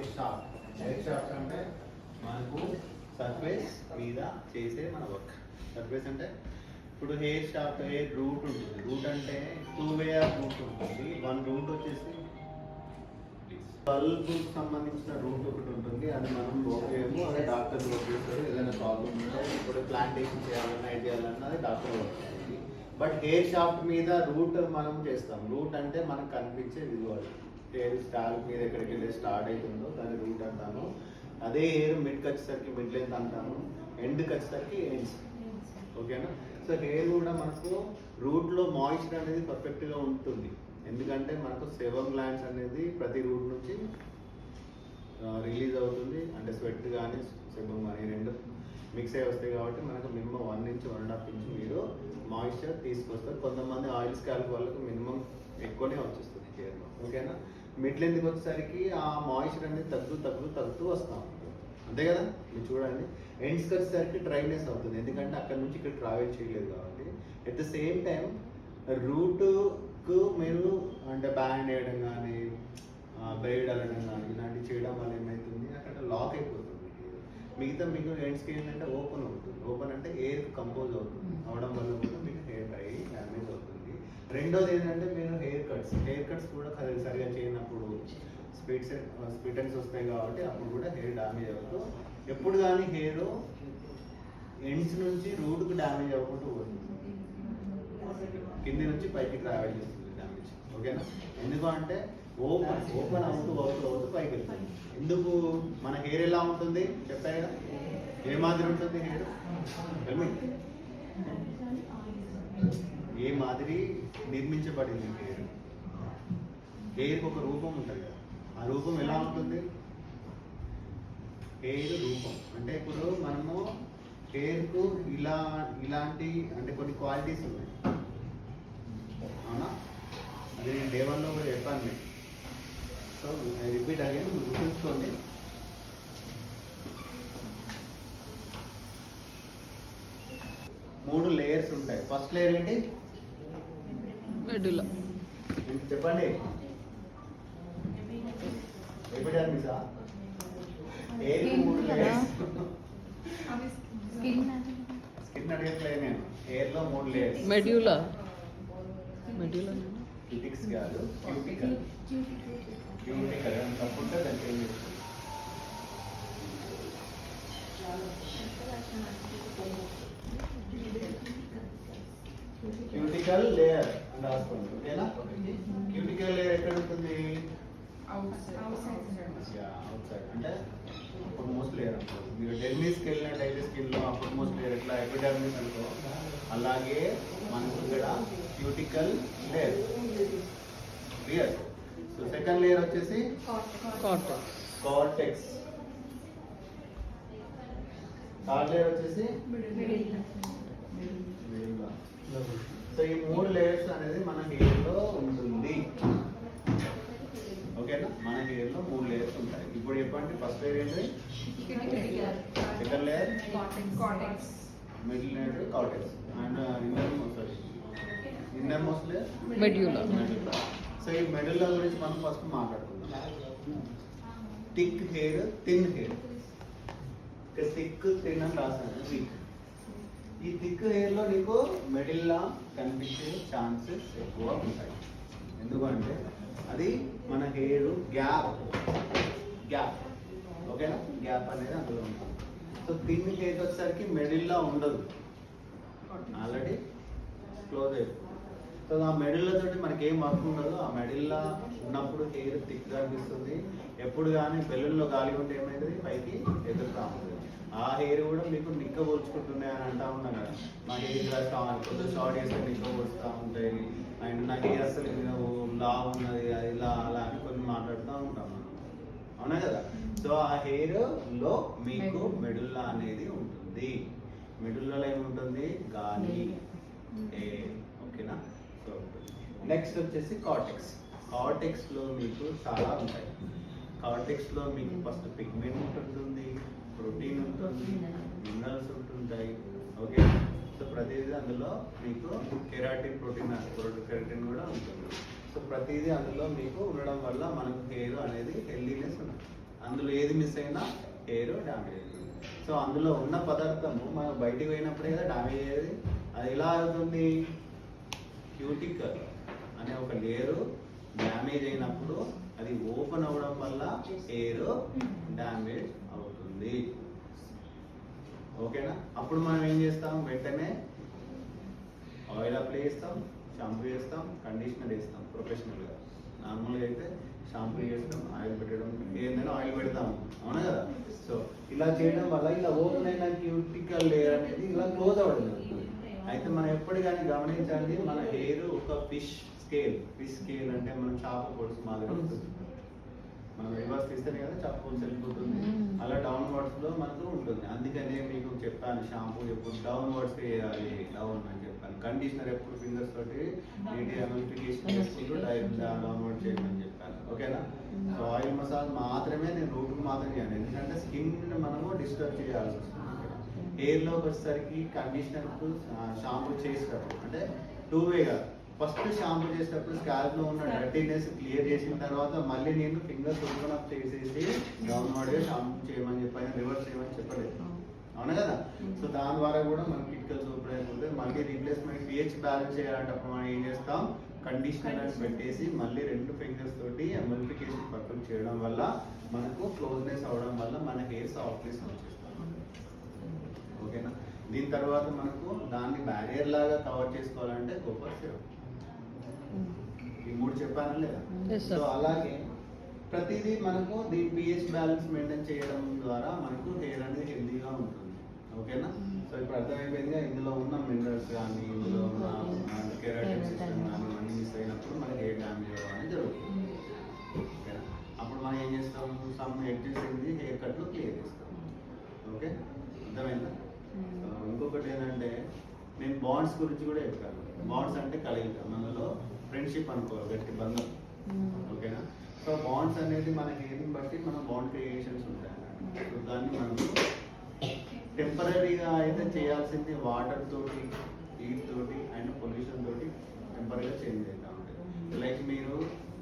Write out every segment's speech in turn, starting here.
Hair shaft అంటే మనకు surface మీద చేసే మన వర్క్. సర్ఫేస్ అంటే ఇప్పుడు హెయిర్ షాఫ్ట్, హెయిర్ రూట్ ఉంటుంది. రూట్ అంటే 2 వే ఆఫ్ రూట్ ఉంటుంది. వన్ రూట్ వచ్చేసి బల్బ్ సంబంధించిన రూట్ ఒకటి ఉంటుంది. అది మనం ఓకేమో అదే డాక్టర్ వర్క్ చేస్తారు. ఏదైనా ప్రాబ్లమ్ ఉంటే ఇప్పుడు ప్లాంటేషన్ చేయాలన్నా ఇది చేయాలన్నా అది డాక్టర్ వర్క్ చేస్తుంది. బట్ హెయిర్ షాఫ్ట్ మీద రూట్ మనం చేస్తాం. రూట్ అంటే మనకు కనిపించే విజువల్. హెయిర్ స్టాల్ప్ మీద ఎక్కడికి వెళ్ళి స్టార్ట్ అవుతుందో దాన్ని రూట్ అంటాను. అదే హెయిర్ మిడ్కి వచ్చేసరికి మిడ్ లెంత్ అంటాను. ఎండ్కి వచ్చేసరికి ఎండ్స్. ఓకేనా? సో హెయిర్ కూడా మనకు రూట్లో మాయిశ్చర్ అనేది పర్ఫెక్ట్గా ఉంటుంది. ఎందుకంటే మనకు సెవమ్ గ్లాండ్స్ అనేది ప్రతి రూట్ నుంచి రిలీజ్ అవుతుంది. అంటే స్వెట్ కానీ సెబమ్ కానీ రెండు మిక్స్ అయ్యి వస్తాయి కాబట్టి మనకు మినిమం 1 నుంచి 1.5 ఇంచ్ మీరు మాయిశ్చర్ తీసుకొస్తారు. కొంతమంది ఆయిల్ స్కాల్ప్ వాళ్ళకు మినిమం ఎక్కువనే వచ్చేస్తుంది హెయిర్లో. ఓకేనా? మిడ్ లెంత్కి వచ్చేసరికి ఆ మాయిశ్చర్ అనేది తగ్గుతూ వస్తాం. అంతే కదా? మీరు చూడండి. ఎండ్స్కి వచ్చేసరికి డ్రైనెస్ అవుతుంది. ఎందుకంటే అక్కడ నుంచి ఇక్కడ ట్రావెల్ చేయలేదు కాబట్టి. ఎట్ ద సేమ్ టైం రూట్కు మీరు అంటే బ్యాండ్ వేయడం కానీ బ్రైడ్ అలడం కానీ ఇలాంటివి చేయడం వల్ల ఏమవుతుంది, అక్కడ లాక్ అయిపోతుంది. మిగతా మీకు ఎండ్స్కి ఏంటంటే ఓపెన్ అవుతుంది. ఓపెన్ అంటే ఎయిర్ కంపోజ్ అవుతుంది. అవడం వల్ల కూడా మీకు హెయిర్ డ్రై డ్యామేజ్ అవుతుంది. రెండోది ఏంటంటే మీరు హెయిర్ కట్స్ కూడా సరిగా చేయనప్పుడు స్ప్లిటన్స్ వస్తాయి కాబట్టి అప్పుడు కూడా హెయిర్ డ్యామేజ్ అవుతుంది. ఎప్పుడు కానీ హెయిర్ ఎండ్స్ నుంచి రూట్కి డ్యామేజ్ అవ్వకుండా పోతుంది. కింది నుంచి పైకి ట్రావెల్ చేస్తుంది డ్యామేజ్. ఓకేనా? ఎందుకు అంటే ఓపెన్ అవుతూ పైకి వెళ్తుంది. ఎందుకు? మన హెయిర్ ఎలా ఉంటుంది చెప్పాయి కదా, ఏ మాదిరి ఉంటుంది హెయిర్? ఏ మాదిరి నిర్మించబడింది హెయిర్? హెయిర్కి ఒక రూపం ఉంటుంది కదా, ఆ రూపం ఎలా ఉంటుంది? హెయిర్ రూపం అంటే ఇప్పుడు మనము హెయిర్కు ఇలాంటి అంటే కొన్ని క్వాలిటీస్ ఉన్నాయి. అవునా? అది నేను డే 1లో కూడా చెప్పాను మీకు. సో ఐ రిపీట్ అగైన్, గుర్తుంచుకోండి. మూడు లేయర్స్ ఉంటాయి. ఫస్ట్ లేయర్ ఏంటి? మెడులా. చెప్పండి. ఎపిడర్మిసా? Hair 3 layers. స్కిన్ అడగట్లేదు నేను. హెయిర్ లో 3 లేయర్స్. మెడ్యులా. క్యూటిక్స్ కాదు, క్యూటికల్ తప్పుంటే దాన్ని చేంజ్ చేస్తుంది. క్యూటికల్ లేయర్ అని రాసుకోండి. ఓకేనా? క్యూటికల్ లేయర్ ఎక్కడ ఉంటుంది? అవుట్ సైడ్ అంటే అప్పుడు మోస్ట్ లేయర్ అనుకో. మీరు డెర్మిస్కి వెళ్ళినట్టయితే స్కిన్ లో అప్పుడు మోస్ట్ లేయర్ ఎట్లా ఎపిడర్మిస్ అనుకో, అలాగే మనకు ఇక్కడ cuticle layer. Clear? So second layer వచ్చేసి కార్టెక్స్. థర్డ్ లేయర్ వచ్చేసి సో ఈ 3 లేయర్స్ అనేది మన హెయిర్ లో ఉంటుంది. ఓకేనా? మన హెయిర్ లో 3 లేయర్స్ ఉంటాయి. ఇప్పుడు చెప్పండి, ఫస్ట్ లేయర్ ఏంటి? Second layer middle layer cortex and inner most layer medulla. So ఈ మెడుల్లా గురించి మనం ఫస్ట్ మాట్లాడుకుందాం. Thick hair, thin hair. Thick thin అని రాసాను. థిక్. ఈ థిక్ హెయిర్ లో నీకు మెడిల్లా కనిపించే ఛాన్సెస్ ఎక్కువ ఉంటాయి. ఎందుకంటే అది మన హెయిర్ గ్యాప్. ఓకేనా? గ్యాప్ అనేది అందులో ఉంటుంది. సో థిన్ హెయిర్ వచ్చేసరికి మెడిల్లా ఉండదు, ఆల్రెడీ క్లోజ్ అయిపోతుంది. సో ఆ మెడిల్లా తోటి మనకి ఏం వర్క్ ఉండదు. ఆ మెడిల్లా ఉన్నప్పుడు హెయిర్ థిక్గా అనిపిస్తుంది. ఎప్పుడు కానీ బెలూన్లో గాలి ఉంటే ఏమైతుంది, పైకి ఎదురుతా ఉంటుంది. ఆ హెయిర్ కూడా మీకు నిక్కబోల్చుకుంటున్నాయి అని అంటా ఉన్నాను కదా. మా హెయిర్ కొంచెం షార్ట్ చేస్తే నిక్కబోలుస్తూ ఉంటాయి, అండ్ నా హెయిర్ అసలు లా ఉన్నది అది ఇలా అలా అని కొన్ని మాట్లాడుతూ ఉంటాం మనం. అవునా కదా? సో ఆ హెయిర్ లో మీకు మెడుల్లా అనేది ఉంటుంది. మెడుల్లాలో ఏముంటుంది? గాలి, ఎయిర్. ఓకేనా? సో నెక్స్ట్ వచ్చేసి కార్టెక్స్ లో మీకు చాలా ఉంటాయి. కార్టెక్స్ లో మీకు ఫస్ట్ పిగ్మెంట్ ఉంటుంది, ప్రోటీన్ ఉంటుంది, మినరల్స్ ఉంటుంటాయి. ఓకే? సో ప్రతిదీ అందులో మీకు కెరాటిన్ కెరాటిన్ కూడా ఉంటుంది. సో ప్రతిదీ అందులో మీకు ఉండడం వల్ల మనకు హెయిర్ అనేది హెల్దీనెస్ ఉంటుంది. అందులో ఏది మిస్ అయినా హెయిర్ డ్యామేజ్ అవుతుంది. సో అందులో ఉన్న పదార్థము మనం బయటికి పోయినప్పుడే కదా డ్యామేజ్ అయ్యేది. అది ఎలా అవుతుంది? క్యూటికల్ అనే ఒక లేయరు డ్యామేజ్ అయినప్పుడు అది ఓపెన్ అవ్వడం వల్ల హెయిర్ డ్యామేజ్ అవుతుంది. ఓకేనా? అప్పుడు మనం ఏం చేస్తాం? వెంటనే ఆయిల్ అప్లై చేస్తాం, షాంపూ చేస్తాం, కండిషనర్ వేస్తాం. ప్రొఫెషనల్గా నార్మల్గా అయితే షాంపూ చేస్తాం, ఆయిల్ పెట్టడం, ఏదైనా ఆయిల్ పెడతాం, అవునా కదా? సో ఇలా చేయడం వల్ల ఇలా ఓపెన్ అయిన క్యూటికల్ లేయర్ అనేది ఇలా క్లోజ్ అవ్వడం జరుగుతుంది. అయితే మనం ఎప్పుడు కానీ గమనించాలి, మన హెయిర్ ఒక ఫిష్ స్కేల్ అంటే మనం చేప పొడుసు మాదిరి ఉంటుంది. మనం రివర్స్ తీస్తేనే కదా చేప పొడుసు వెళ్ళిపోతుంది. అలా డౌన్వర్డ్స్ లో మనకు ఉంటుంది. అందుకనే మీకు చెప్పాను, షాంపూ ఎప్పుడు డౌన్వర్డ్స్ వేయాలి, డౌన్ అని చెప్పాను. కండిషనర్ ఎప్పుడు ఫింగర్స్ తోటి నీట్గా అమిఫికేషన్ చేసుకుంటూ డౌన్వర్డ్ చేయమని చెప్పాను. ఓకేనా? సో ఆయిల్ మసాజ్ మాత్రమే నేను రూట్కి మాత్రమే చేయాలి, ఎందుకంటే స్కిన్ మనము డిస్టర్బ్ చేయాల్సి వస్తుంది. హెయిర్లోకి వచ్చేసరికి కండిషనర్కు షాంపూ చేసేటప్పుడు అంటే టూ వేగా, ఫస్ట్ షాంపూ చేసేటప్పుడు స్కాల్ప్లో ఉన్న డర్టీనెస్ క్లియర్ చేసిన తర్వాత మళ్ళీ నేను ఫింగర్స్ ఓపెన్ అప్ చేసేసి డౌన్వర్డ్గా షాంపూ చేయమని చెప్పాను, రివర్స్ చేయమని చెప్పలేదు, అవునా కదా? సో దాని ద్వారా కూడా మనం కిటికల్స్ ఓపెన్ అయిపోతే మళ్ళీ రీప్లేస్మెంట్ పిహెచ్ బ్యాలెన్స్ చేయాలంటే అప్పుడు మనం ఏం చేస్తాం? కండిషనర్ అని పెట్టేసి మళ్ళీ 2 ఫింగర్స్ తోటి ఎమల్ఫికేషన్ పర్ఫెక్ట్ చేయడం వల్ల మనకు క్లోజ్నెస్ అవడం వల్ల మన హెయిర్ సాఫ్ట్నెస్ వచ్చేస్తాం. ఓకేనా? దీని తర్వాత మనకు దాన్ని బ్యారియర్ లాగా కవర్ చేసుకోవాలంటే కొబ్బరి సిరప్. ఈ 3 చెప్పాను లేదా? సో అలాగే ప్రతిదీ మనకు దీని పిహెచ్ బ్యాలెన్స్ మెయింటైన్ చేయడం ద్వారా మనకు హెయిర్ అనేది హెల్దీగా ఉంటుంది. ఓకేనా? సో ఇప్పుడు అర్థమైపోయిందిగా, ఇందులో ఉన్న మినరల్స్ కానీ ఇందులో ఉన్న కెరాటిన్ సిస్టమ్ కానీ అన్ని మిస్ అయినప్పుడు మనకి హెయిర్ డ్యామేజ్ అవ్వడం జరుగుతుంది. ఓకేనా? అప్పుడు మనం ఏం చేస్తాం? సమ్ ఎడ్జెస్ ఏంది హెయిర్ కట్లు క్లియర్ చేస్తాం. ఓకే, అర్థమైందా? ఇంకొకటి ఏంటంటే నేను బాండ్స్ గురించి కూడా చెప్పాను. బాండ్స్ అంటే కలయిక, మనలో ఫ్రెండ్షిప్ అనుకోవాలి, గట్టి బంధం. ఓకేనా? సో బాండ్స్ అనేది మన హెయిర్ని బట్టి మన బాండ్ క్రియేషన్స్ ఉంటాయి అన్నమాట. సో దాన్ని మనం టెంపరీగా అయితే చేయాల్సింది వాటర్ తోటి, హీట్ తోటి అండ్ పొల్యూషన్ తోటి టెంపరీగా చేంజ్ అవుతూ ఉంటాయి. లైక్ మీరు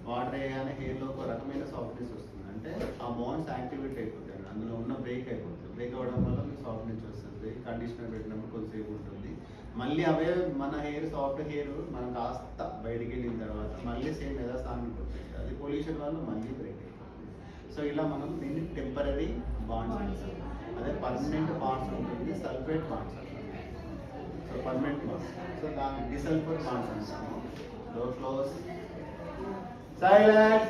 వాటర్ వేయగానే హెయిర్లో ఒక రకమైన సాఫ్ట్నెస్ వస్తుంది, అంటే ఆ బాండ్స్ యాక్టివేట్ అయిపోతాయి, అందులో ఉన్న బ్రేక్ అయిపోతుంది. బ్రేక్ అవ్వడం వల్ల మీకు సాఫ్ట్నెస్ వస్తుంది. కండిషనర్ పెట్టినప్పుడు కొద్దిసేపు ఉంటుంది, మళ్ళీ అవే మన హెయిర్ సాఫ్ట్ హెయిర్ మనం కాస్త బయటికి వెళ్ళిన తర్వాత మళ్ళీ సేమ్ యథాస్థానానికి పోతుంది. అది పొల్యూషన్ వల్ల మళ్ళీ బ్రేక్ అయిపోతుంది. సో ఇలా మనం దీన్ని టెంపరీ బాండ్స్ అంటాం. అదే పర్మనెంట్ బాండ్స్ ఉంటుంది, సల్ఫేట్ బాండ్స్ అంటాం. సో పర్మనెంట్ బాండ్స్, సో దాన్ని డిసల్ఫర్ బాండ్స్ అంటాము. క్లోజ్ సైలెంట్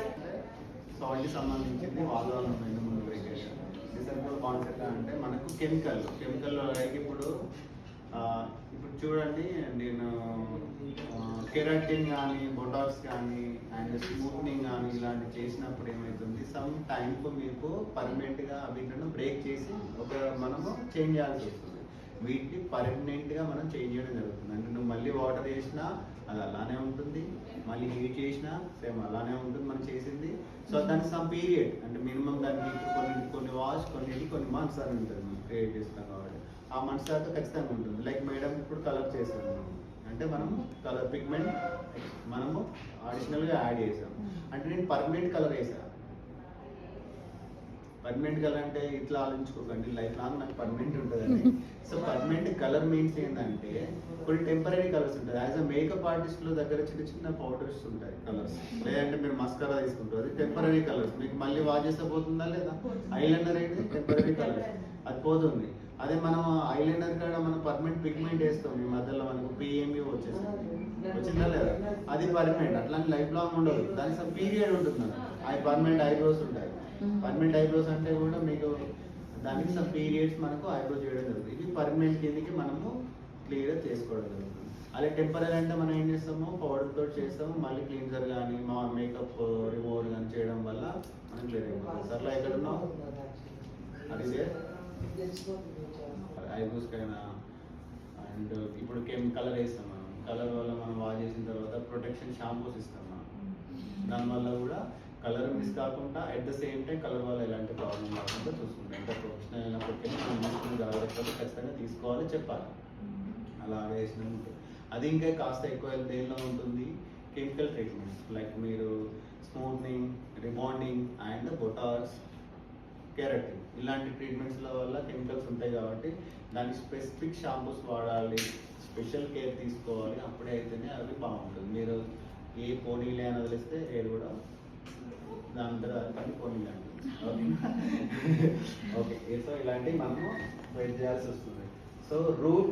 సాల్ట్కి సంబంధించింది వాతావరణం ముందు బ్రేకేషన్. డిసల్ఫర్ బాండ్స్ ఎట్లా అంటే మనకు కెమికల్ లైక్ ఇప్పుడు చూడండి, నేను కెరాటిన్ కానీ బొటాక్స్ కానీ అండ్ స్మూత్నింగ్ కానీ ఇలాంటివి చేసినప్పుడు ఏమవుతుంది, సమ్ టైంకు మీకు పర్మనెంట్గా వీటిని బ్రేక్ చేసి మనము చేంజ్ చేయాల్సి వస్తుంది. వీటిని పర్మనెంట్గా మనం చేంజ్ చేయడం జరుగుతుంది. అంటే నువ్వు మళ్ళీ వాటర్ వేసినా అది అలానే ఉంటుంది, మళ్ళీ హీట్ చేసినా సేమ్ అలానే ఉంటుంది మనం చేసింది. సో దానికి సమ్ పీరియడ్, అంటే మినిమం దానికి కొన్ని వాష్ కొన్ని మంత్స్ అని ఉంటుంది మనం క్రియేట్ చేస్తాం కాబట్టి ఆ మంత్స్ తర్వాత ఖచ్చితంగా ఉంటుంది. లైక్ మేడం ఇప్పుడు కలర్ చేస్తాం, అంటే మనం కలర్ పిగ్మెంట్ మనము అడిషనల్గా యాడ్ చేసాం, అంటే నేను పర్మనెంట్ కలర్ వేసాను. పర్మనెంట్ కలర్ అంటే ఇట్లా ఆలోచించుకోకండి, లైఫ్ లాంగ్ నాకు పర్మనెంట్ ఉంటుందని. సో పర్మనెంట్ కలర్ మీన్స్ ఏంటంటే కొన్ని టెంపరీ కలర్స్ ఉంటాయి. యాజ్ అ మేకప్ ఆర్టిస్టుల దగ్గర చిన్న పౌడర్స్ ఉంటాయి కలర్స్, లేదంటే మీరు మస్కరా తీసుకుంటారు, అది టెంపరీ కలర్స్. మీకు మళ్ళీ వాష్ చేస్తే పోతుందా లేదా? ఐలైనర్ అయితే టెంపరీ కలర్స్, అది పోతుంది. అదే మనం ఐలైనర్ కాడ మనం పర్మనెంట్ పిగ్మెంట్ వేస్తాం, ఈ మధ్యలో మనకు పిఎంయూ వచ్చిందా లేదా? అది పర్మనెంట్, అట్లాంటి లైఫ్ లాంగ్ ఉండదు, దానికి సమ్ పీరియడ్ ఉంటుంది. అది పర్మనెంట్ ఐబ్రోస్ ఉంటాయి. పర్మనెంట్ ఐబ్రోస్ అంటే కూడా మీకు దానికి సమ్ పీరియడ్స్ మనకు ఐబ్రో చేయడం జరుగుతుంది. ఇది పర్మనెంట్ కిందకి మనము క్లియర్గా చేసుకోవడం జరుగుతుంది. అదే టెంపరీ అంటే మనం ఏం చేస్తాము, పౌడర్ తోటి చేస్తాము, మళ్ళీ క్లీన్జర్ కానీ మా మేకప్ రిమూవర్ కానీ చేయడం వల్ల మనం క్లియర్ అయిపోతుంది. సర్లా ఎక్కడ ఉన్నావు? అడిగే ఐబ్రోస్కైనా అండ్ ఇప్పుడు కలర్ వేస్తాం మనం, కలర్ వల్ల మనం వాష్ చేసిన తర్వాత ప్రొటెక్షన్ షాంపూస్ ఇస్తాం మనం, దానివల్ల కూడా కలర్ మిస్ కాకుండా at the same time colour వల్ల ఎలాంటి ప్రాబ్లం రాకుండా చూసుకుంటాం. ఇంకా ప్రొఫెషనల్ అయినప్పటికీ మనం జాగ్రత్తలు ఖచ్చితంగా తీసుకోవాలి, చెప్పాలి. అలా వేసినట్టు అది ఇంకా కాస్త ఎక్కువ దేనిలో ఉంటుంది, కెమికల్ ట్రీట్మెంట్స్ లైక్ మీరు స్మూత్నింగ్, రిబాండింగ్ అండ్ బొటాక్స్ కెరటిన్ ఇలాంటి ట్రీట్మెంట్స్ల వల్ల కెమికల్స్ ఉంటాయి కాబట్టి దానికి స్పెసిఫిక్ షాంపూస్ వాడాలి, స్పెషల్ కేర్ తీసుకోవాలి, అప్పుడే అయితేనే అవి బాగుంటుంది. మీరు ఏ పోనీలే అని వదిలేస్తే హెయిర్ కూడా దాని కానీ పోనీలే అంటుంది. ఓకే సో ఇలాంటివి మనము వెయిట్ చేయాల్సి వస్తుంది. So root,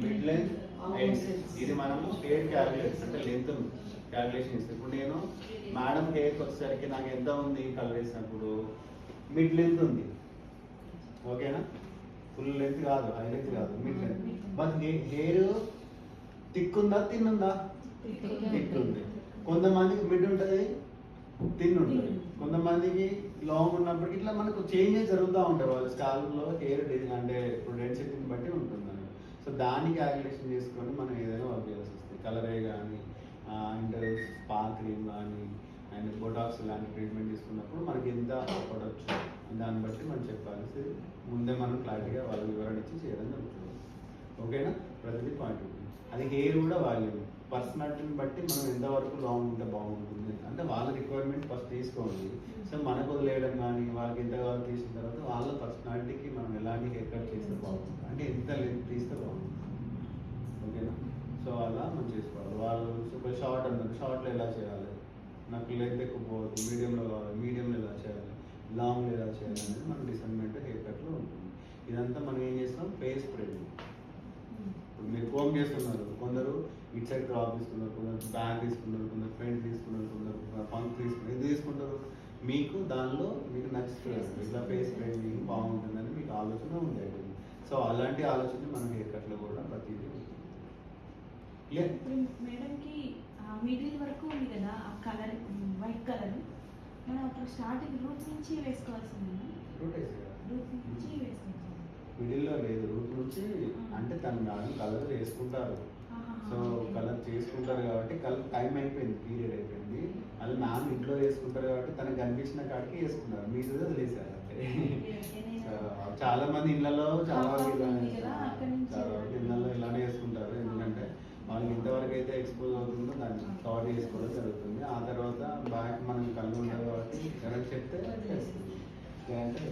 mid length, ends ఇది మనము హెయిర్ క్యాలిక్యులేషన్ అంటే లెంత్ క్యాలిక్యులేషన్ ఇస్తాం. ఇప్పుడు నేను మేడం హెయిర్కి వచ్చేసరికి నాకు ఎంత ఉంది కలర్ వేసినప్పుడు మిడ్ లెంత్ ఉంది, ఓకేనా? ఫుల్ లెంత్ కాదు, హై లెంత్ కాదు, mid length. But hair thick ఉందా, థిన్ ఉందా? థిక్ ఉంది. కొంతమందికి మిడ్ ఉంటుంది, థిన్ ఉంటుంది. కొంతమందికి లాంగ్ ఉన్నప్పటికీ ఇట్లా మనకు చేంజెస్ జరుగుతూ ఉంటాయి వాళ్ళ స్కాల్ప్లో హెయిర్ అంటే ఇప్పుడు డెన్సిటీని బట్టి ఉంటుంది. సో దాన్ని క్యాలిక్యులేషన్ చేసుకొని మనం ఏదైనా వర్క్ చేయాల్సి వస్తుంది. కలరే కానీ అండ్ స్పా క్రీమ్ కానీ అండ్ బొటాక్స్ లాంటి ట్రీట్మెంట్ తీసుకున్నప్పుడు మనకి ఎంత పడవచ్చు దాన్ని బట్టి మనం చెప్పాల్సి ముందే మనం క్లారిటీగా వాళ్ళ వివరణ ఇచ్చి చేయడం జరుగుతుంది. ఓకేనా? ప్రతిదీ పాయింట్ ఉంటుంది. అది హెయిర్ కూడా వాల్యూమ్ పర్సనాలిటీని బట్టి మనం ఎంతవరకు లాంగ్ ఉంటే బాగుంటుంది అంటే వాళ్ళ రిక్వైర్మెంట్ ఫస్ట్ తీసుకోండి. సో మనకు వదిలేయడం కానీ వాళ్ళకి ఎంత కావాలి తీసిన తర్వాత వాళ్ళ పర్సనాలిటీకి మనం ఎలాంటి హెయిర్ కట్ చేస్తే బాగుంటుంది అంటే ఎంత లెంత్ తీస్తే బాగుంటుంది. ఓకేనా? సో అలా మనం చేసుకోవాలి. వాళ్ళు సూపర్ షార్ట్ అన్నారు, షార్ట్లో ఎలా చేయాలి, నాకు లెంత్ ఎక్కువ పోవద్దు, మీడియంలో కావాలి, మీడియంలో ఎలా చేయాలి, లాంగ్లో ఎలా చేయాలి అనేది మన డిసైన్మెంట్ హెయిర్ కట్లో ఉంటుంది. ఇదంతా మనం ఏం చేస్తాం, ఫేస్ స్ప్రెడ్. ఇప్పుడు మీరు కోమ్ చేస్తున్నారు, కొందరు ఇట్ సైడ్ క్రాప్ తీసుకున్నారు, కొందరు బ్యాక్ తీసుకున్నారు, కొందరు ఫ్రంట్ తీసుకున్నారు, కొందరు పంక్ తీసుకున్నారు. ఎందుకు తీసుకుంటారు? మీకు దానిలో మీకు నచ్చుతుంది, ఇట్లా ఫేస్ స్ప్రెడ్ బాగుంటుందని మీకు ఆలోచన ఉండేది. సో అలాంటి ఆలోచన మన హెయిర్ కట్లో కూడా ప్రతిదీ మేడంకి మిడిల్ వరకు ఉంది కదా ఆ కలర్, వైట్ కలర్, మనం అప్పుడు స్టార్టింగ్ రూట్ నుంచి వేసుకోవాల్సింది. రూట్ నుంచి వేసుకోవాలి, మిడిల్లో లేదు, రూట్ నుంచి అంటే తను కలర్ వేసుకుంటారు. సో కలర్ చేసుకుంటారు కాబట్టి కలర్ టైం అయిపోయింది, పీరియడ్ అయిపోయింది. అది మ్యామ్ ఇంట్లో వేసుకుంటారు కాబట్టి తనకు కనిపించిన కాడికి వేసుకున్నారు, మీరు వదిలేసారు అంటే. చాలా మంది ఇళ్లలో చాలా వరకు ఇళ్లలో ఇలానే వేసుకుంటారు. ఎందుకంటే వాళ్ళకి ఇంతవరకు అయితే ఎక్స్పోజ్ అవుతుందో దాన్ని కవర్ చేసుకోవడం జరుగుతుంది. ఆ తర్వాత బ్యాక్ మనం కళ్ళు ఉండదు కాబట్టి ఎవరైనా చెప్తే లేదంటే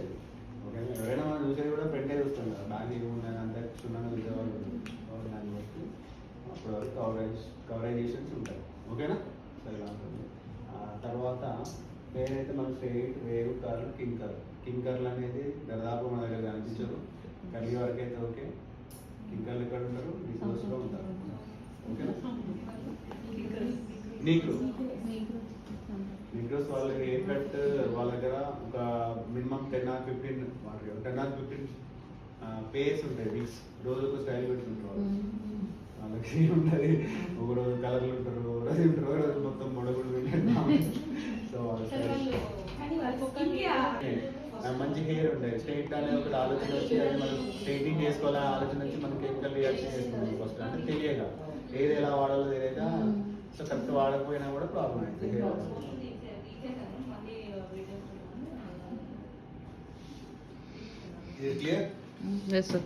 ఓకే. ఎవరైనా మనం చూసేది కూడా ఫ్రంటే చూస్తాం కదా, బ్యాగ్ ఏముందని అంత క్షుణ్ణంగా చూసేవాళ్ళు దాన్ని బట్టి అప్పుడు వరకు కవరైజేషన్స్ ఉంటాయి. ఓకేనా? సరే ఇలా ఉంటుంది. తర్వాత ఏదైతే మనం straight, wave curl, king curl. King curl అనేది దాదాపు మన దగ్గర కనిపించరు, కర్లీ వరకు అయితే ఓకే. కింగ్ కర్ల్ ఎక్కడ ఉంటారు? నీక్రోస్లో ఉంటారు. ఓకేనా? నీక్రోస్ వాళ్ళ హెయిర్ కట్ వాళ్ళ దగ్గర ఒక మినిమం 10 or 15 పేర్స్ ఉంటాయి, వీక్స్ రోజుకు స్టైల్ పెట్టుకుంటారు. వాళ్ళకి ఉంటుంది, ఒక రోజు కలర్లు ఉంటారు, ఒక రోజు ఉంటారు, ఒక రోజు మొత్తం మొడగుడు సో మంచి హెయిర్ ఉంటాయి. స్ట్రైట్ అనే ఒక ఆలోచన వచ్చి అది మనం స్ట్రైటింగ్ చేసుకోవాలని ఆలోచన వచ్చి మనం కెమికల్ రియాక్షన్ చేసుకుంటాం ఫస్ట్. అంటే తెలియక ఏది ఎలా వాడాలో తెలియక సో కరెక్ట్ వాడకపోయినా కూడా ప్రాబ్లం అవుతుంది హెయిర్. ఇది clear? Yes, sir.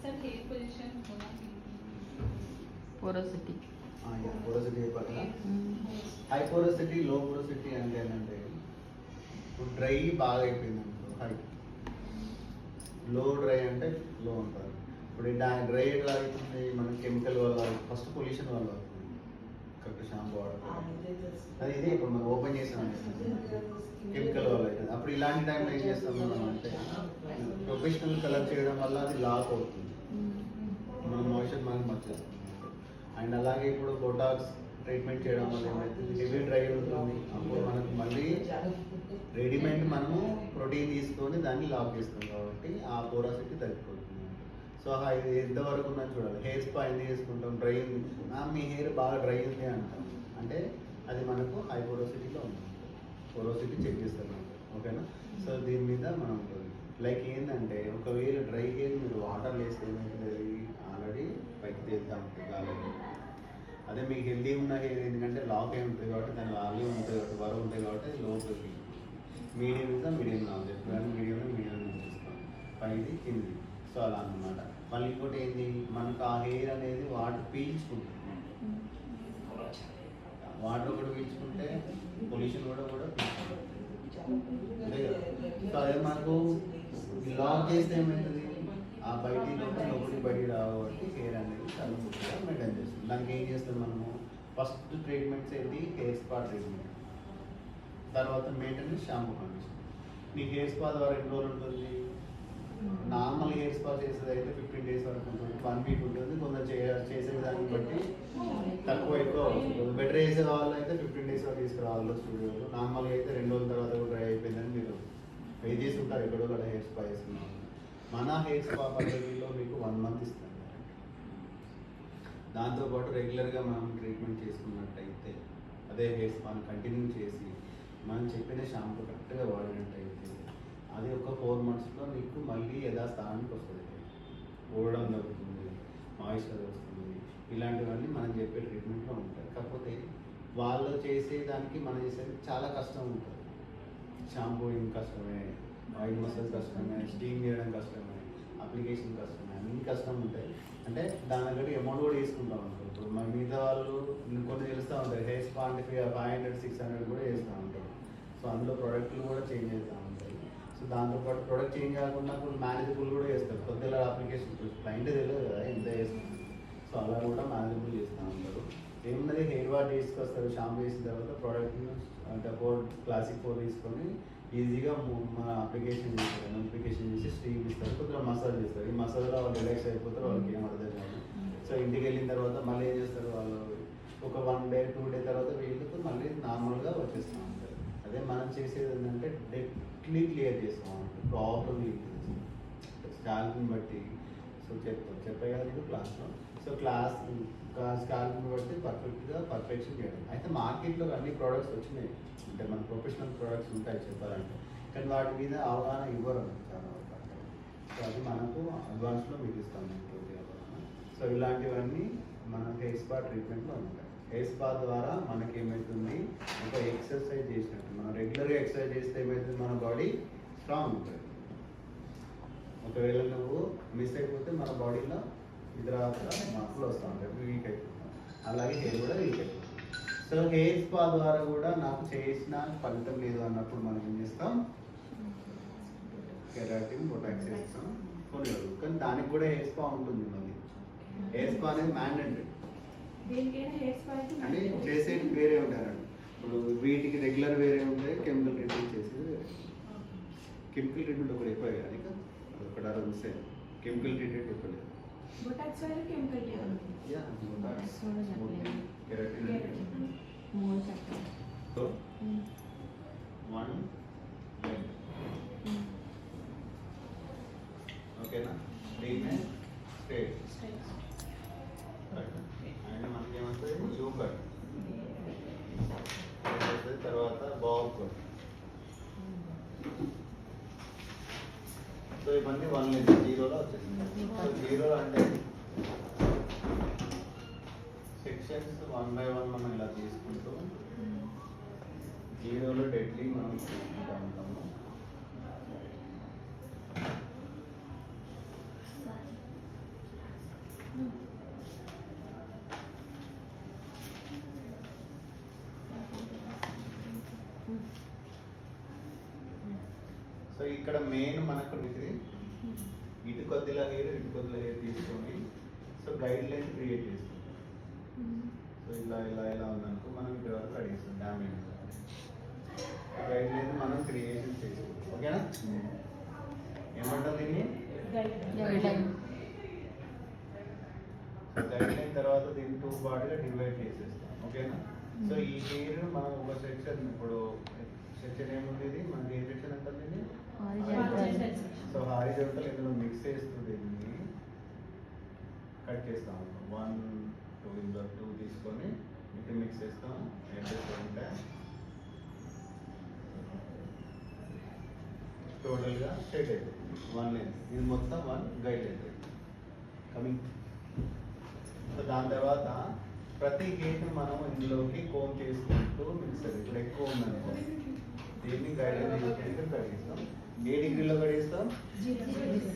Sir, hair position Porosity. పోరసిటీ పక్కన హై పోరసిటీ, లో పోరసిటీ అంటే ఏంటంటే ఇప్పుడు డ్రై బాగా అయిపోయింది అనుకో హై, లో డ్రై అంటే లో ఉంటుంది. ఇప్పుడు డ్రై ఎట్లా అవుతుంది? మన కెమికల్ వల్ల, ఫస్ట్ పొల్యూషన్ వల్ల కరెక్ట్ షాంపూ వాడతాం. అది ఇదే ఇప్పుడు మనం ఓపెన్ చేసాం కెమికల్ వల్ల అవుతుంది. అప్పుడు ఇలాంటి టైంలో ఏం చేస్తాం మనం అంటే ప్రొఫెషనల్ కలర్ చేయడం వల్ల అది లాక్ అవుతుంది, మన మోయిశ్చర్ మనకి మర్చిపోతుంది. అండ్ అలాగే ఇప్పుడు బొటాక్స్ ట్రీట్మెంట్ చేయడం వల్ల ఏమైతుంది, హెవీ డ్రై ఉంటుంది. అప్పుడు మనకు మళ్ళీ రెడీమేడ్ మనము ప్రోటీన్ తీసుకొని దాన్ని లాక్ చేస్తాం కాబట్టి ఆ పోరాసిటీ తగ్గిపోతుంది. సో ఇది ఎంతవరకు ఉందని చూడాలి. హెయిర్ స్పా ఎందుకు చేసుకుంటాం? డ్రై ఉంది, మీ హెయిర్ బాగా డ్రై ఉంది అంటాం అంటే అది మనకు హై పోరోసిటీలో ఉంది, పోరోసిటీ చెక్ చేస్తాం మనకు. ఓకేనా? సో దీని మీద మనం ఉంటుంది. లైక్ ఏంటంటే ఒకవేళ డ్రై హెయిర్ మీరు వాటర్ వేస్తే ఏమవుతుంది, ఆల్రెడీ పైకి తేలుతూ ఉంటుంది గాలి. అదే మీకు హెల్దీ ఉన్న హెయిర్ ఎందుకంటే లాక్ అయి ఉంటుంది కాబట్టి దాని వాల్యూ ఉంటుంది కాబట్టి బరువు ఉంటుంది కాబట్టి లోపలికి మీడియం మీద మీడియం లాగా ఎప్పుడైనా మీడియం చూస్తాం, పైది కింది. సో అలా అన్నమాట. మళ్ళీ ఇంకోటి ఏంటి, మనకు ఆ హెయిర్ అనేది వాటర్ పీల్చుకుంటుంది. వాటర్ కూడా పీల్చుకుంటే పొల్యూషన్ కూడా పీల్చుకుంటుంది, అంతే కదా? సో అదే మనకు లాక్ చేస్తే ఏమవుతుంది, ఆ బయటికి లోపలికి బయటికి రావట్టి హెయిర్ అనేది చాలా ముఖ్యంగా మెయింటైన్ చేస్తుంది. దానికి ఏం చేస్తాం మనము, ఫస్ట్ ట్రీట్మెంట్స్ ఏంటి, హెయిర్ స్పా ట్రీట్మెంట్, తర్వాత మెయింటెనెన్స్ షాంపూ కండిషన్. నీ హెయిర్ స్పా ద్వారా ఎన్ని రోజులు ఉంటుంది, నార్మల్ హెయిర్ స్పా చేసేది అయితే 15 days వరకు ఉంటుంది, 1 week ఉంటుంది. కొందరు చేసే విధాన్ని బట్టి తక్కువ ఎక్కువ అవుతుంది. బెటర్ చేసే వాళ్ళు అయితే 15 days వరకు తీసుకురావాలి స్టూడియోలో. నార్మల్గా అయితే 2 రోజుల తర్వాత కూడా డ్రై అయిపోయిందని మీరు వెయిట్ చేసి ఉంటారు ఎక్కడో కూడా హెయిర్ స్పా చేస్తున్నాం. మన హెయిర్ స్పా పద్ధతిలో మీకు 1 month ఇస్తాం. దాంతోపాటు రెగ్యులర్గా మనం ట్రీట్మెంట్ చేసుకున్నట్టయితే, అదే హెయిర్ స్పాని కంటిన్యూ చేసి మనం చెప్పిన షాంపూ కరెక్ట్గా వాడినట్టయితే అది ఒక 4 monthsలో మీకు మళ్ళీ యథాస్థానానికి వస్తుంది. ఊడడం జరుగుతుంది, మాయిశ్చర్ వస్తుంది, ఇలాంటివన్నీ మనం చెప్పే ట్రీట్మెంట్లో ఉంటాయి. కాకపోతే వాళ్ళు చేసేదానికి మనం చేసేది చాలా కష్టం ఉంటుంది. షాంపూయింగ్ కష్టమే, ఆయిల్ మసాజ్ కష్టమే, స్టీమ్ చేయడం కష్టమే, అప్లికేషన్ కష్టమే, అన్ని కష్టం ఉంటాయి. అంటే దాని దగ్గర అమౌంట్ కూడా తీసుకుంటాం అనుకో. ఇప్పుడు మన మిగతా వాళ్ళు కొన్ని తెలుస్తూ ఉంటాయి, హెయిర్ స్పా అంటే 500, 600 కూడా చేస్తూ ఉంటారు. సో అందులో ప్రోడక్ట్లు కూడా చేంజ్ చేస్తూ ఉంటాయి. సో దాంతోపాటు ప్రోడక్ట్ చేంజ్ కాకుండా ఇప్పుడు మేనేజబుల్ కూడా చేస్తారు. కొద్దిగా అప్లికేషన్ క్లయింట్ తెలియదు కదా ఎంత చేస్తుంది. సో అలా కూడా మేనేజబుల్ చేస్తూ ఉంటారు. ఏమున్నది, హెయిర్ వాష్ తీసుకొస్తారు, షాంపూ చేసిన తర్వాత ప్రోడక్ట్ని అంటే క్లాసిక్ 4 తీసుకొని ఈజీగా మన అప్లికేషన్ చేస్తారు. నోటిఫికేషన్ చేసి స్టీమ్ ఇస్తారు, కొద్దిగా మసాజ్ చేస్తారు. ఈ మసాజ్లో వాళ్ళు రిలాక్స్ అయిపోతారు, వాళ్ళకి ఏం అర్థం కాదు. సో ఇంటికి వెళ్ళిన తర్వాత మళ్ళీ ఏం చేస్తారు, వాళ్ళు ఒక 1 day 2 day తర్వాత వీళ్ళతో మళ్ళీ నార్మల్గా వచ్చేస్తూ ఉంటారు. అదే మనం చేసేది ఏంటంటే డెప్లీ క్లియర్ చేస్తాం అంటే ప్రాబ్లమ్ స్కాల్ప్ని బట్టి. సో చెప్పే కదా మీకు క్లాస్లో. సో స్కాల్ప్ని బట్టి పర్ఫెక్షన్ చేయడం. అయితే మార్కెట్లో అన్ని ప్రోడక్ట్స్ వచ్చినాయి, అంటే మన ప్రొఫెషనల్ ప్రోడక్ట్స్ ఉంటాయి చెప్పాలంటే, కానీ వాటి మీద అవగాహన ఇవ్వరు చాలా వరకు. సో అది మనకు అడ్వాన్స్లో మీకు ఇస్తాం పూర్తిగా. సో ఇలాంటివన్నీ మన హెయిర్ స్పా ట్రీట్మెంట్లో ఉంటాయి. హెయిర్ స్పా ద్వారా మనకి ఏమవుతుంది, ఒక ఎక్సర్సైజ్ చేసినట్టు. మనం రెగ్యులర్గా ఎక్సర్సైజ్ చేస్తే ఏమవుతుంది, మన బాడీ స్ట్రాంగ్ ఉంటుంది. ఒకవేళ నువ్వు మిస్ అయిపోతే మన బాడీలో ఇతర మార్పులు వస్తూ ఉంటాయి, వీక్ అయిపోతాం. అలాగే హెయిర్ కూడా వీక్ అయిపోతుంది. సో హెయిర్ స్పా ద్వారా కూడా నాకు చేసిన ఫలితం లేదు అన్నప్పుడు మనం ఏం చేస్తాం, కెరాటిన్ బొటాక్స్ చేస్తాం కొన్ని రోజులు. కానీ దానికి కూడా హెయిర్ స్పా ఉంటుంది. మళ్ళీ హెయిర్ స్పా అనేది మ్యాండేటరీ అని చేసేది వేరే ఉంటారండి. ఇప్పుడు వీటికి రెగ్యులర్ వేరే ఉంటాయి, కెమికల్ ట్రీట్మెంట్ చేసేది వేరే. కెమికల్ ట్రీట్మెంట్ ఒకటి ఎక్కువ కానీ ఒకటి మిస్ అయ్యింది. కెమికల్ ట్రీట్మెంట్ ఎక్కువ లేదు. ఓకేనా, ట్రీట్మెంట్ స్టేట్ అండ్ మనకి ఏమవుతుంది, యూ కట్, తర్వాత బాబ్ కట్. సో ఇవన్నీ 1 length 0లో వచ్చేసింది. సో 0 అంటే సెక్షన్స్ 1 by 1 మనం ఇలా తీసుకుంటూ 0లో డెడ్లీ మనం తీసుకుంటూ ఉంటాము. సో ఇక్కడ మెయిన్ మనకు ఇటు కొద్దిగా హెయిర్ తీసుకొని సో గైడ్ లైన్ క్రియేట్ చేస్తాం. సో ఇలా ఇలా ఇలా ఉందనుకో మనం ఇక్కడ వరకు అడిగిస్తాం డ్యామేజ్ గైడ్ లైన్ మనం క్రియేషన్ చేస్తాం. ఓకేనా, ఏమంటారు దీన్ని గైడ్ లైన్. తర్వాత దీన్ని 2 పార్ట్గా డివైడ్ చేసేస్తాం. ఓకేనా, సో ఈ హెయిర్ మనం ఒక సెక్షన్, ఇప్పుడు సెక్షన్ ఏముంది, ఇది మన ఏ సెక్షన్ అంటారు దీన్ని, సో హారిజాంటల్. ఇందులో మిక్స్ చేస్తూ దీన్ని కట్ చేస్తాం. 1 2 ఇందులో 2 తీసుకొని ఇటు మిక్స్ చేస్తాం. ఏం చేస్తామంటే టోటల్గా స్ట్రైట్ అయిపోతుంది 1 లైన్. ఇది మొత్తం 1 గైడ్ అవుతుంది కమింగ్. సో దాని తర్వాత ప్రతి హెయిర్ మనం ఇందులోకి కోమ్ చేసుకుంటూ మిక్స్ అవుతుంది. ఇప్పుడు ఎక్కువ ఉందనుకో దీన్ని గైడ్ లైన్ కడిగిస్తాం. ఏ డిగ్రీలో కడిగిస్తాం, 0.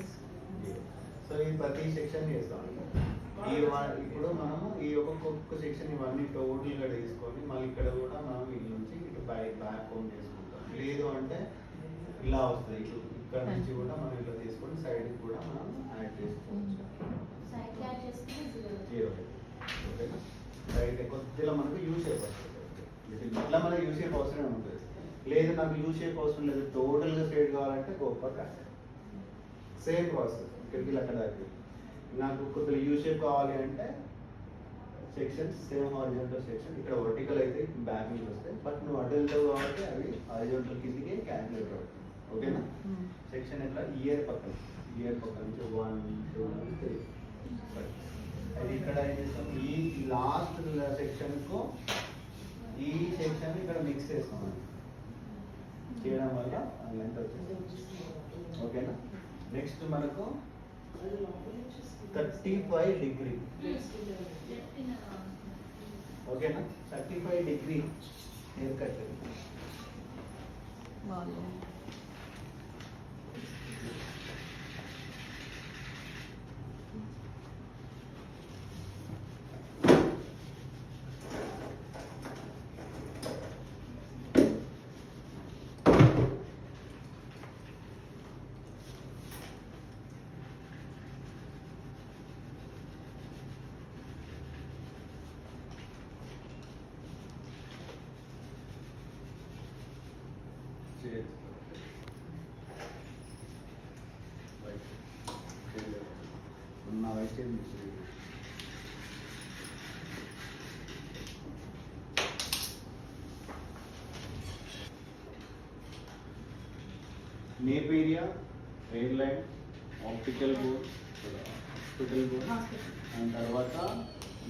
సో ఈ ప్రతి సెక్షన్ చేస్తాం. ఇప్పుడు మనము ఈ ఒక్కొక్క సెక్షన్ ఇవన్నీ టోటల్గా తీసుకొని మళ్ళీ ఇక్కడ కూడా మనం ఇల్లు నుంచి ఇటు బ్యాక్ హోమ్ చేసుకుంటాం. లేదు అంటే ఇలా వస్తాయి. ఇక్కడ నుంచి కూడా మనం ఇట్లా తీసుకొని సైడ్ కూడా మనం యాడ్ చేసుకోవచ్చు. సైడ్ యాడ్ చేసుకుంటే 0 ఓకేనా. సైడ్ కొద్దిగా మనకు యూ షేప్ వస్తుంది. ఇట్లా మనకు యూ షేప్ అవసరమే ఉంటుంది. లేదు నాకు యూ షేప్ అవసరం లేదు, టోటల్గా స్ట్రైట్ కావాలంటే గోపర్ కట్. సేమ్ ప్రాసెస్ ఇక్కడికి అక్కడ దాకా. నాకు కొద్దిగా యూ షేప్ కావాలి అంటే సెక్షన్స్ సేమ్ హారిజాంటల్ సెక్షన్. ఇక్కడ వర్టికల్ అయితే బ్యాక్ నుంచి వస్తాయి, బట్ నువ్వు అడ్డు వెళ్తావు కాబట్టి అవి హారిజాంటల్ కిందికి క్యాలిక్యులేట్ అవుతుంది. ఓకేనా. సెక్షన్ ఎట్లా ఇయర్ పక్కన నుంచి 1 2 3 అది ఇక్కడ ఏం చేస్తాం, ఈ లాస్ట్ సెక్షన్కు ఈ సెక్షన్ ఇక్కడ మిక్స్ చేస్తాం. చేయడం వల్ల లెంత్ వచ్చేస్తుంది. ఓకేనా. నెక్స్ట్ మనకు 35 డిగ్రీ. ఓకేనా. 35 డిగ్రీ హెయిర్ కట్. నా white nape area, air line, optical board, hospital board, and తర్వాత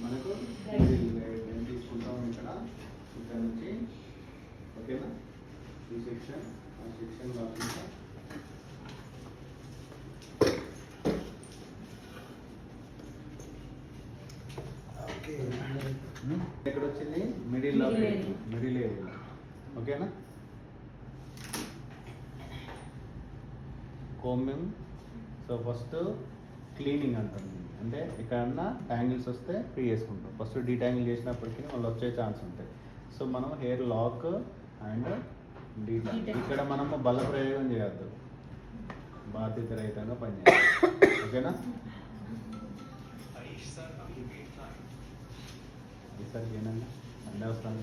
మనకు ఏం తీసుకుంటాం ఇక్కడ నుంచి. ఓకేనా. ఈ సెక్షన్ ఆ సెక్షన్ కాకుండా ఇక్కడ వచ్చింది మిడిల్ ఏరియా. ఓకేనా. కోమింగ్. సో ఫస్ట్ క్లీనింగ్ అంటాం. అంటే ఎక్కడన్నా ట్యాంగిల్స్ వస్తే ఫ్రీ చేసుకుంటాం. ఫస్ట్ డీటాంగిల్ చేసినప్పటికీ మళ్ళీ వచ్చే ఛాన్స్ ఉంటాయి. సో మనం హెయిర్ లాక్ అండ్ డీటాంగిల్. ఇక్కడ మనము బల ప్రయోగం చేయొద్దు, బాధ్యత రహితంగా పనిచేయాలి. ఓకేనా. ఈసారి ఏనండి అన్నీ వస్తాను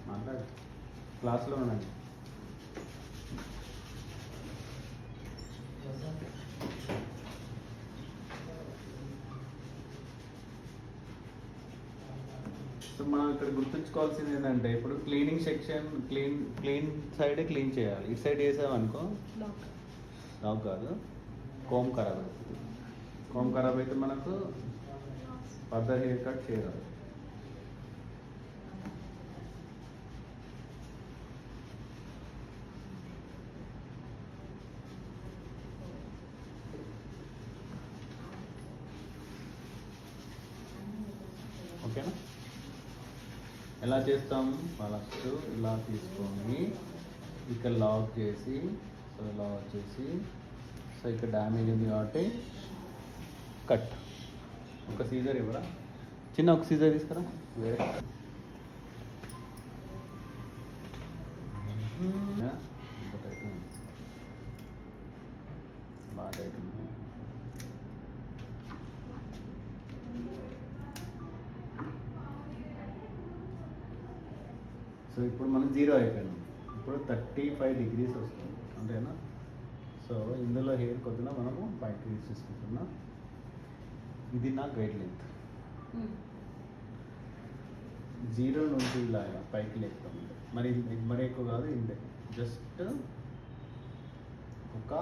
మాట్లాడు, క్లాస్లో ఉండండి. సో మనం ఇక్కడ గుర్తుంచుకోవాల్సింది ఏంటంటే, ఇప్పుడు క్లీనింగ్ సెక్షన్ క్లీన్ సైడే క్లీన్ చేయాలి. ఇటు సైడ్ వేసామనుకో లాక్ కాదు, కోమ్ ఖరాబ్ అవుతుంది. కోమ్ ఖరాబ్ అయితే మనకు ఫర్దర్ హెయిర్ కట్ చేయరాదు. ఓకేనా. ఎలా చేస్తాం, ఫస్ట్ ఇలా తీసుకొని ఇక్కడ లాక్ చేసి, సో ఇలా వచ్చేసి, సో ఇక్కడ డ్యామేజ్ ఉంది కాబట్టి కట్. ఒక సీజర్ ఇవ్వరా, చిన్న ఒక సీజర్ తీసుకురా. వేరే బాగా టైట్ ఉంది. సో ఇప్పుడు మనం 0 అయిపోయినాం. ఇప్పుడు 35 డిగ్రీస్ వస్తుంది అంతేనా. సో ఇందులో హెయిర్ కొద్దిగా మనము 5 డిగ్రీస్ తీసుకుంటున్నాం. ఇది నా గైడ్ లెంత్. 0 నుంచి ఇలా పైకి లేపుతాం. మరి ఎక్కువ కాదు, ఇంతే జస్ట్ ఒక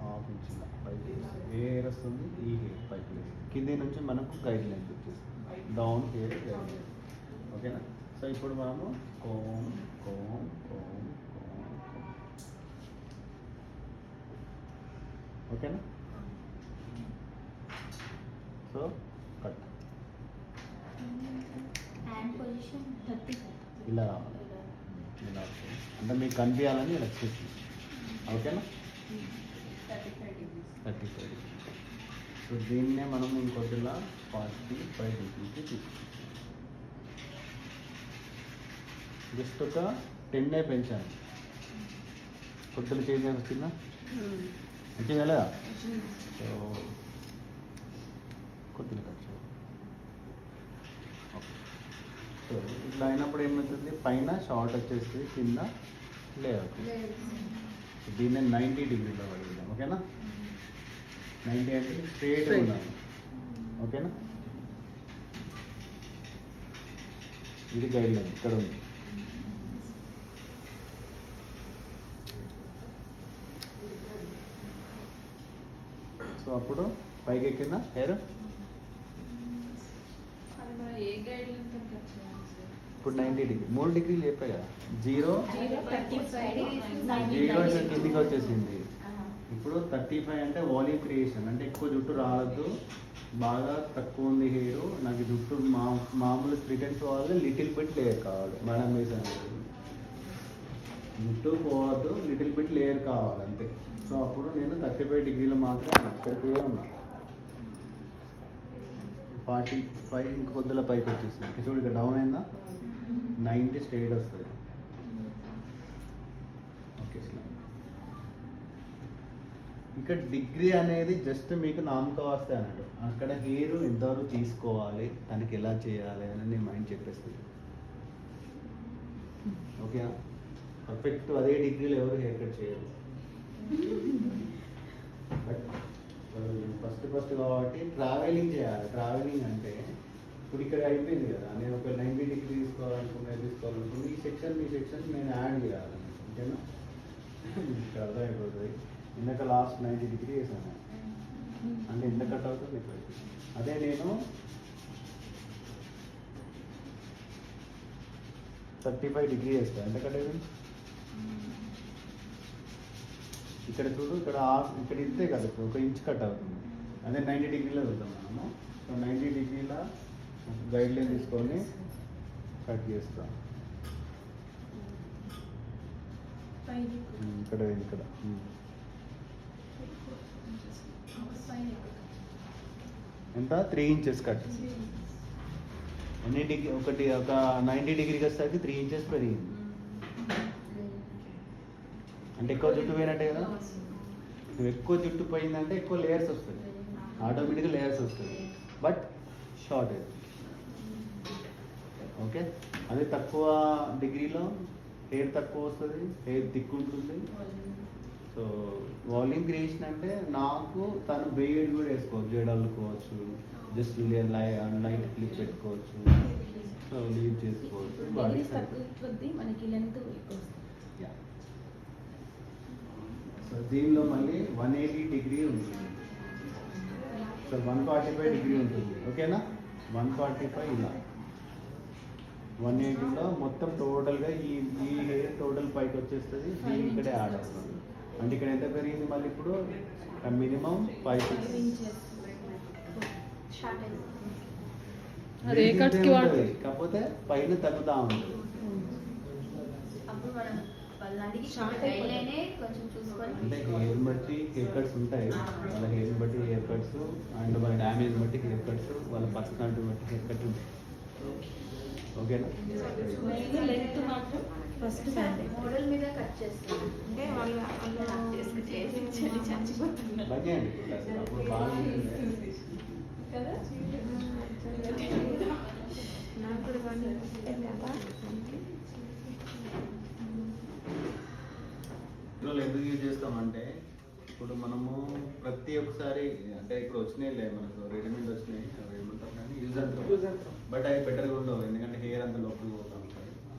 హాఫ్ ఇంచ్ ఇలా పైకి. ఏ హెయిర్ వస్తుంది, ఈ హెయిర్ పైకి లేదు. కింది నుంచి మనకు గైడ్ లెంత్ వచ్చేస్తుంది, డౌన్ హెయిర్ గైడ్ లెంత్. ఓకేనా. సో ఇప్పుడు మనము comb comb comb comb comb. ఓకేనా. సో కట్ ఇలా రావాలి, ఇలా వస్తుంది. అంటే మీకు కనిపించాలని ఇలా చేసి. ఓకేనా. 35 డిగ్రీ. సో దీన్నే మనం ఇంకొద్దిలా 45 డిగ్రీకి తీసుకుంటాం. జస్ట్ ఒక 10 పెంచాను. కొద్దిగా చేంజ్ వచ్చిందా? మంచిగా లేదా? సో కొద్దిగా కట్ చేయాలి. సో ఇట్లా అయినప్పుడు ఏమవుతుంది, పైన షార్ట్ వచ్చేస్తుంది, కింద లేఅవుట్. దీన్ని 90 డిగ్రీలో పడుకుందాం. ఓకేనా? 90 అంటే స్ట్రేట్ ఉన్నాను. ఓకేనా? ఇది గైడ్ లైన్ ఇక్కడ ఉంది. సో అప్పుడు పైకి ఎక్కిందా హెయిర్. ఇప్పుడు 90 డిగ్రీ, 3 డిగ్రీలు చెప్పే కదా. 0 కిందికి వచ్చేసింది. ఇప్పుడు 35 అంటే వాల్యూమ్ క్రియేషన్, అంటే ఎక్కువ జుట్టు రావద్దు, బాగా తక్కువ ఉంది హెయిర్, నాకు జుట్టు మామూలు స్ప్లిటెన్స్ కావాలి, లిటిల్ బిట్ లేయర్ కావాలి. మేడం వేసాను, జుట్టు పోవద్దు, లిటిల్ బిట్ లేయర్ కావాలి అంతే. సో అప్పుడు నేను 35 డిగ్రీలు మాత్రం ఇక్కడికి ఉన్నా. 45 ఇంక కొద్దిగా పైకి వచ్చేసింది. చూడు ఇక్కడ డౌన్ అయిందా, 90 స్ట్రైట్ వస్తుంది. ఓకే, ఇక్కడ డిగ్రీ అనేది జస్ట్ మీకు నామక వస్తే అన్నట్టు. అక్కడ హెయిర్ ఎంతవరకు తీసుకోవాలి, తనకి ఎలా చేయాలి అని నేను మైండ్ చెప్పేస్తుంది. ఓకే, పర్ఫెక్ట్ అదే డిగ్రీలో ఎవరు హెయిర్ కట్ చేయరు. బట్ ఫస్ట్ కాబట్టి ట్రావెలింగ్ చేయాలి. ట్రావెలింగ్ అంటే ఇప్పుడు ఇక్కడ అయిపోయింది కదా, నేను ఒక 90 డిగ్రీ తీసుకోవాలనుకున్నా ఈ సెక్షన్ నేను యాడ్ చేయాలి. ఓకేనా? మీకు అర్థమైపోతుంది. ఇందాక లాస్ట్ 90 డిగ్రీ వేసాను అంటే ఎంత కట్ అవుతుంది ఇప్పుడు. అదే నేను 35 డిగ్రీ వేస్తాను, ఎంత కట్ అవుతుంది ఇక్కడ చూడు. ఇక్కడ ఇంతే కదా, ఇప్పుడు 1 ఇంచ్ కట్ అవుతుంది. అదే 90 డిగ్రీలో వెళ్తాం మనము. సో 90 డిగ్రీల గైడ్ లైన్ తీసుకొని కట్ చేస్తాం. ఇక్కడ ఎంత 3 ఇంచెస్ కట్. ఎన్ని డిగ్రీ ఒక 90 డిగ్రీకి వచ్చేసరికి 3 ఇంచెస్ పెరిగింది. అంటే ఎక్కువ జుట్టు పోయినట్టే కదా. నువ్వు ఎక్కువ జుట్టు పోయిందంటే ఎక్కువ లేయర్స్ వస్తుంది, ఆటోమేటిక్గా లేయర్స్ వస్తుంది, బట్ షార్ట్ అవుతుంది. ఓకే, అదే తక్కువ డిగ్రీలో హెయిర్ తక్కువ వస్తుంది, హెయిర్ థిక్ ఉంటుంది. సో వాల్యూమ్ క్రియేషన్ అంటే నాకు తను బేడ్ కూడా వేసుకోవచ్చు, జడ అల్లుకోవచ్చు, జస్ట్ లైట్ క్లిప్ పెట్టుకోవచ్చు, సో లీవ్ చేసుకోవచ్చు. మనకి లెంత్ ఎక్కువ. సో దీనిలో మళ్ళీ 180 డిగ్రీ ఉంటుంది. సో 145 డిగ్రీ ఉంటుంది. ఓకేనా? 145 ఇలా 180లో మొత్తం టోటల్గా ఈ హెయిర్ టోటల్ పైకి వచ్చేస్తుంది. దీని ఇక్కడే యాడ్ అవుతుంది. అంటే ఇక్కడ ఎంత పెరిగింది మళ్ళీ ఇప్పుడు మినిమం 5 ఇంచెస్. కాకపోతే పైన తగ్గుతూ ఉంటుంది. అంటే హెయిర్ బట్టి హెయిర్ కట్స్ ఉంటాయి, వాళ్ళ హెయిర్ బట్టి హెయిర్ కట్స్, అండ్ వాళ్ళ డ్యామేజ్ బట్టి హెయిర్ కట్స్, వాళ్ళ పర్సనాలిటీ బట్టి హెయిర్ కట్ ఉంటాయి. ఓకేనా? లెంత్ మాత్రం ఫస్ట్ మోడల్ మీద కట్ చేస్తాను. అంటే వాళ్ళు చచ్చిపోతున్నారు అప్పుడు బాగా కదా. నాకు కూడా బాగా ఎందుకు యూజ్ చేస్తామంటే, ఇప్పుడు మనము ప్రతి ఒక్కసారి అంటే ఇప్పుడు వచ్చినాయి మనకు రెడీమేడ్ వచ్చినాయి, అవి ఏమంటారు కానీ యూజ్ అంటారు, బట్ అవి బెటర్గా ఉండవు. ఎందుకంటే హెయిర్ అంత లోపలికి పోతాం.